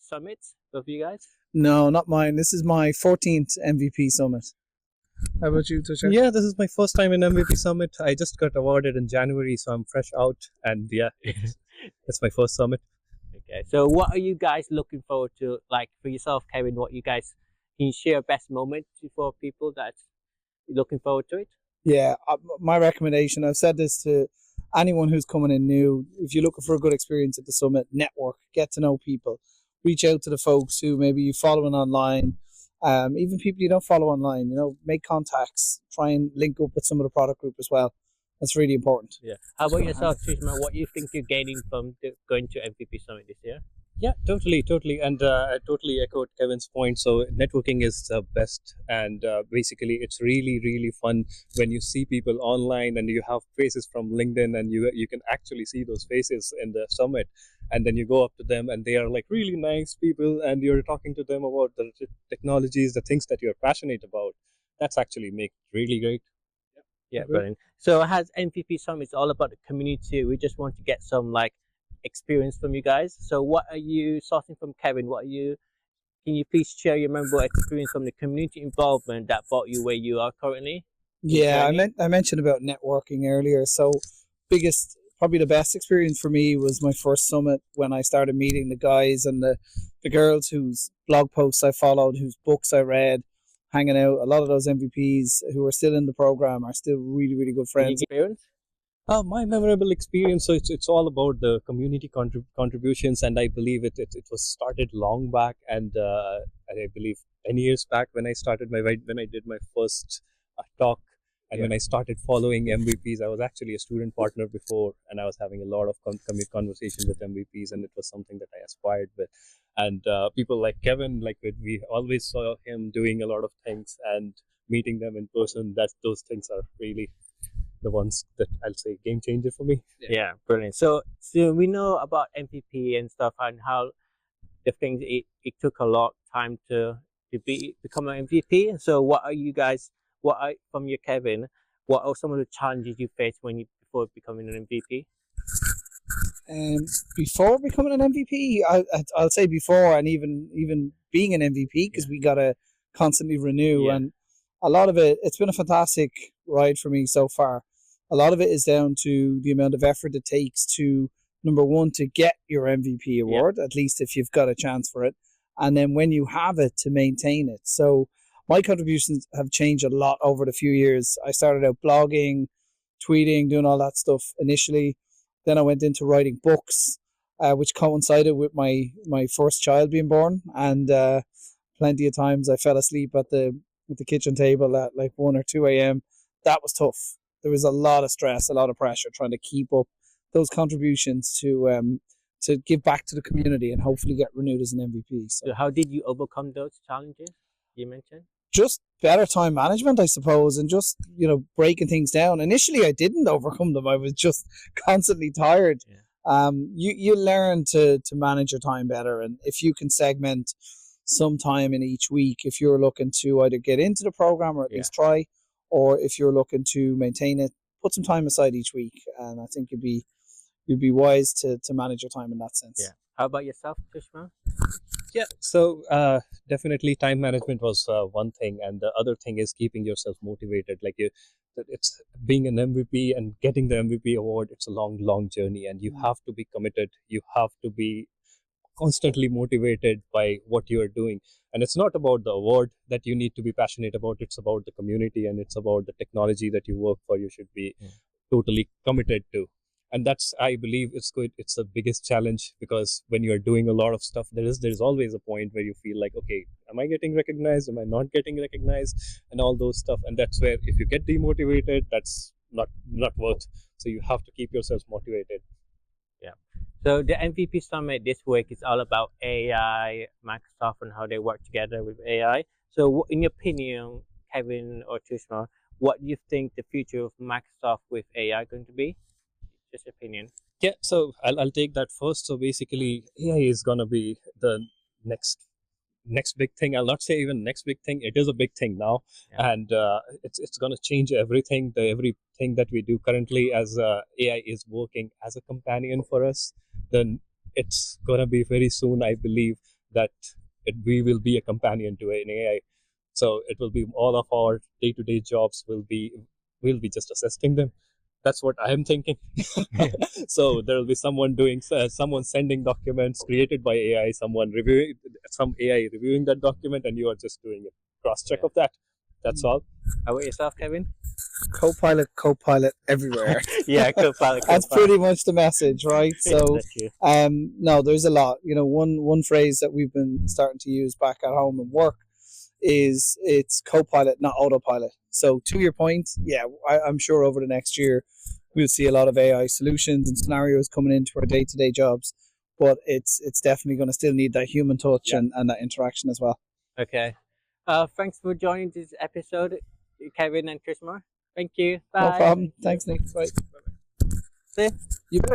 summits, both of you guys? No, not mine. This is my 14th MVP Summit. How about you, Tushar? Yeah, this is my first time in MVP Summit. I just got awarded in January, so I'm fresh out. And yeah, it's my first summit. Okay, so what are you guys looking forward to? Like for yourself, Kevin, what you guys can you share a best moment for people that's looking forward to it? Yeah, my recommendation, I've said this to anyone who's coming in new, if you're looking for a good experience at the summit, network, get to know people, reach out to the folks who maybe you following online, even people you don't follow online, make contacts, try and link up with some of the product group as well. That's really important. Yeah. How about yourself, Tushar? What do you think you're gaining from going to MVP Summit this year? Yeah, totally. And I totally echoed Kevin's point. So networking is the best. And basically, it's really, really fun when you see people online and you have faces from LinkedIn and you can actually see those faces in the summit. And then you go up to them and they are like really nice people and you're talking to them about the technologies, the things that you're passionate about. That's actually make it really great. Yeah, brilliant. So has MVP Summit is all about the community. We just want to get some experience from you guys. So what are you starting from, Kevin? Can you please share your memorable experience from the community involvement that brought you where you are currently? Yeah, I mentioned about networking earlier. So probably the best experience for me was my first summit when I started meeting the guys and the girls whose blog posts I followed, whose books I read, hanging out. A lot of those MVPs who are still in the program are still really, really good friends. Experience? My memorable experience, so it's all about the community contributions, and I believe it was started long back, and I believe 10 years back when I did my first talk, and when I started following MVPs. I was actually a student partner before, and I was having a lot of conversation with MVPs, and it was something that I aspired with. And people like Kevin, we always saw him doing a lot of things, and meeting them in person, those things are really the ones that I'll say game changer for me. Yeah, brilliant. So we know about MVP and stuff and how the things it took a lot of time to become an MVP. So from your Kevin, what are some of the challenges you faced before becoming an MVP? Before becoming an MVP, I'll say before and even being an MVP, because we gotta constantly renew, and a lot of it's been a fantastic ride for me so far. A lot of it is down to the amount of effort it takes to, number one, to get your MVP award, at least if you've got a chance for it, and then when you have it, to maintain it. So my contributions have changed a lot over the few years. I started out blogging, tweeting, doing all that stuff initially. Then I went into writing books, which coincided with my first child being born, and plenty of times I fell asleep at the kitchen table at 1 or 2 a.m. That was tough. There was a lot of stress, a lot of pressure trying to keep up those contributions to give back to the community and hopefully get renewed as an MVP. So how did you overcome those challenges you mentioned? Just better time management, I suppose, and just breaking things down. Initially, I didn't overcome them. I was just constantly tired. Yeah. You learn to manage your time better, and if you can segment some time in each week, if you're looking to either get into the program or at least try, or if you're looking to maintain it, put some time aside each week, and I think you'd be wise to manage your time in that sense. Yeah. How about yourself, Tushar? Yeah, so definitely time management was one thing, and the other thing is keeping yourself motivated. It's being an MVP and getting the MVP award. It's a long journey, and you have to be committed. You have to be constantly motivated by what you are doing, and it's not about the award that you need to be passionate about. It's about the community, and it's about the technology that you work for. You should be totally committed to. And that's, I believe, it's the biggest challenge, because when you're doing a lot of stuff, there's always a point where you feel like, okay, am I getting recognized? Am I not getting recognized? And all those stuff. And that's where, if you get demotivated, that's not worth. So you have to keep yourself motivated. Yeah. So the MVP Summit this week is all about AI, Microsoft, and how they work together with AI. So in your opinion, Kevin or Tushar, what do you think the future of Microsoft with AI going to be? Just opinion. Yeah, so I'll take that first. So basically, AI is gonna be the next big thing. I'll not say even next big thing. It is a big thing now, and it's gonna change everything. Everything that we do currently, as AI is working as a companion for us, then it's gonna be very soon, I believe, that we will be a companion to an AI. So it will be all of our day-to-day jobs we'll be just assisting them. That's what I am thinking. So there will be someone someone sending documents created by AI, some AI reviewing that document, and you are just doing a cross-check of that. That's all. How about yourself, Kevin? Copilot everywhere. Yeah, Copilot. That's pretty much the message, right? So, That's true. no, there's a lot. One phrase that we've been starting to use back at home and work is it's Copilot, not autopilot. So, to your point, yeah, I'm sure over the next year we'll see a lot of AI solutions and scenarios coming into our day-to-day jobs, but it's definitely going to still need that human touch and that interaction as well. Okay. Thanks for joining this episode, Kevin and Tushar. Thank you. Bye. No problem. Thanks, Nick. Bye. See? You